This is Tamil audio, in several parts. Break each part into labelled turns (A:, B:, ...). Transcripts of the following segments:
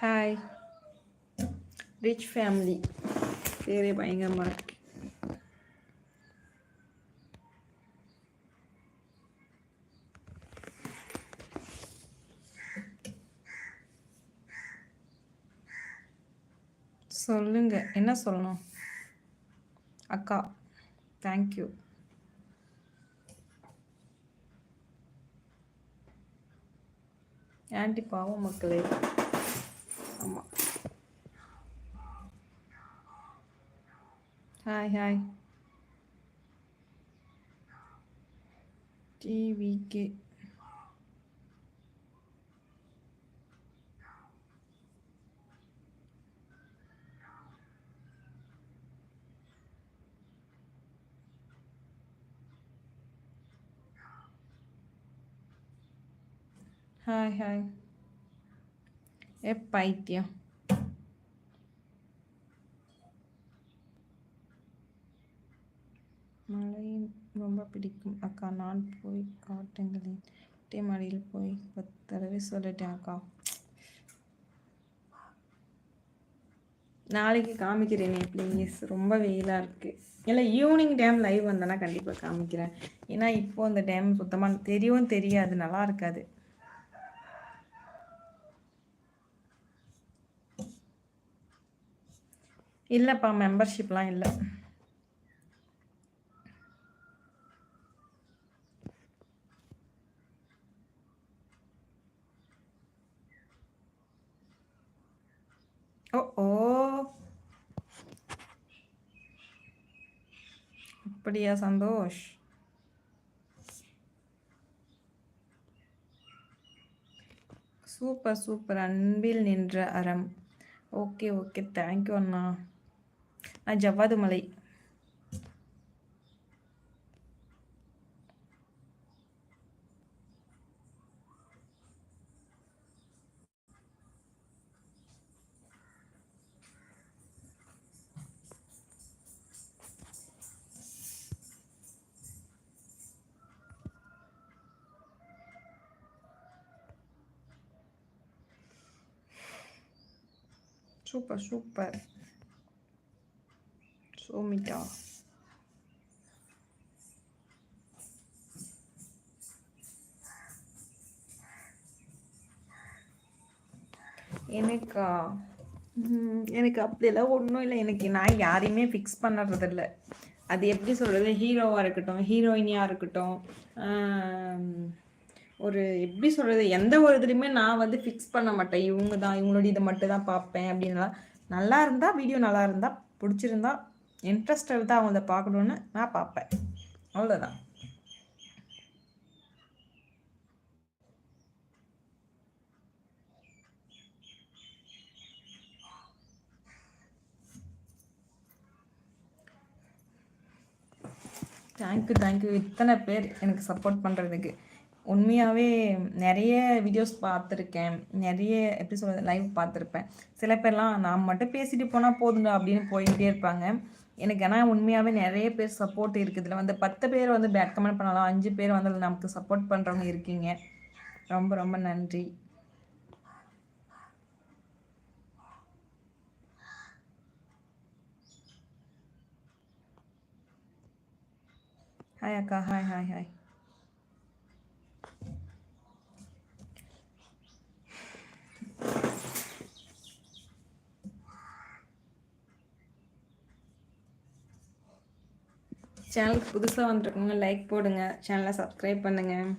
A: ஹாய் ரிச் ஃபேமிலி பேரே பயங்கரமாக இருக்கு. சொல்லுங்க, என்ன சொல்லணும்? அக்கா தேங்க்யூ. ஆண்டி பாவம் மக்களே. ஆமாம். Hi hi TVK. Hi hi பைத்தியம். மழை ரொம்ப பிடிக்கும் அக்கா. நான் போய் காட்டுங்களேன். மாடியில் போய் 10 தடவை சொல்லிட்டேன் அக்கா. நாளைக்கு காமிக்கிறேனே ப்ளீஸ். ரொம்ப வெயிலாக இருக்குது. இல்லை ஈவினிங் டைம் லைவ் வந்தேன்னா கண்டிப்பாக காமிக்கிறேன். ஏன்னா இப்போது அந்த டைம் சுத்தமாக தெரியாது, நல்லா இருக்காது. இல்லைப்பா, மெம்பர்ஷிப்லாம் இல்லை. ஓ ஓ அப்படியா, சந்தோஷ். Super super. அன்பில் நின்ற அறம். ஓகே ஓகே, தேங்க்யூ அண்ணா. நான் ஜவ்வாது மலை. சூப்பர் சூப்பர் சோமிட்டா. எனக்கு அப்படியெல்லாம் ஒன்றும் இல்லை. நான் யாரையுமே ஃபிக்ஸ் பண்ணுறதில்ல. அது எப்படி சொல்கிறது, ஹீரோவாக இருக்கட்டும், ஹீரோயினியாக இருக்கட்டும், ஒரு எப்படி சொல்கிறது, எந்த ஒரு இதுலையுமே நான் வந்து ஃபிக்ஸ் பண்ண மாட்டேன். இவங்க தான், இவங்களோட இதை மட்டும் தான் பார்ப்பேன் அப்படின்னா. நல்லா இருந்தால், வீடியோ நல்லா இருந்தால், பிடிச்சிருந்தா, இன்ட்ரெஸ்ட் தான் அவங்கள பார்க்கணுன்னு நான் பார்ப்பேன். அவ்வளோதான். தேங்க்யூ இத்தனை பேர் எனக்கு சப்போர்ட் பண்ணுறதுக்கு. உண்மையாகவே நிறைய வீடியோஸ் பார்த்துருக்கேன், நிறைய எப்படி சொல்கிறது, லைவ் பார்த்துருப்பேன். சில பேர்லாம் நான் மட்டும் பேசிட்டு போனால் போதுங்க அப்படின்னு போயிட்டே இருப்பாங்க. எனக்கு ஆனால் உண்மையாகவே நிறைய பேர் சப்போர்ட் இருக்குது. இதில் வந்து 10 பேர் வந்து பேட் கமெண்ட் பண்ணலாம், 5 பேர் வந்து நமக்கு சப்போர்ட் பண்ணுறவங்க இருக்கீங்க. ரொம்ப ரொம்ப நன்றி. ஹாய் அக்கா. Hi hi hi. சேனலுக்கு புதுசாக வந்துருக்கோங்க, லைக் போடுங்க, சேனலை சப்ஸ்கிரைப் பண்ணுங்கள்.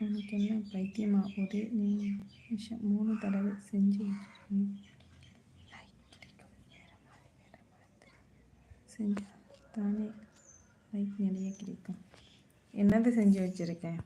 A: உனக்கு என்ன பைத்தியமா? ஒரே நிமிஷம் 3 தடவை செஞ்சு தானே லைக் நிறைய கிடைக்கும். என்னது செஞ்சு வச்சுருக்கேன்?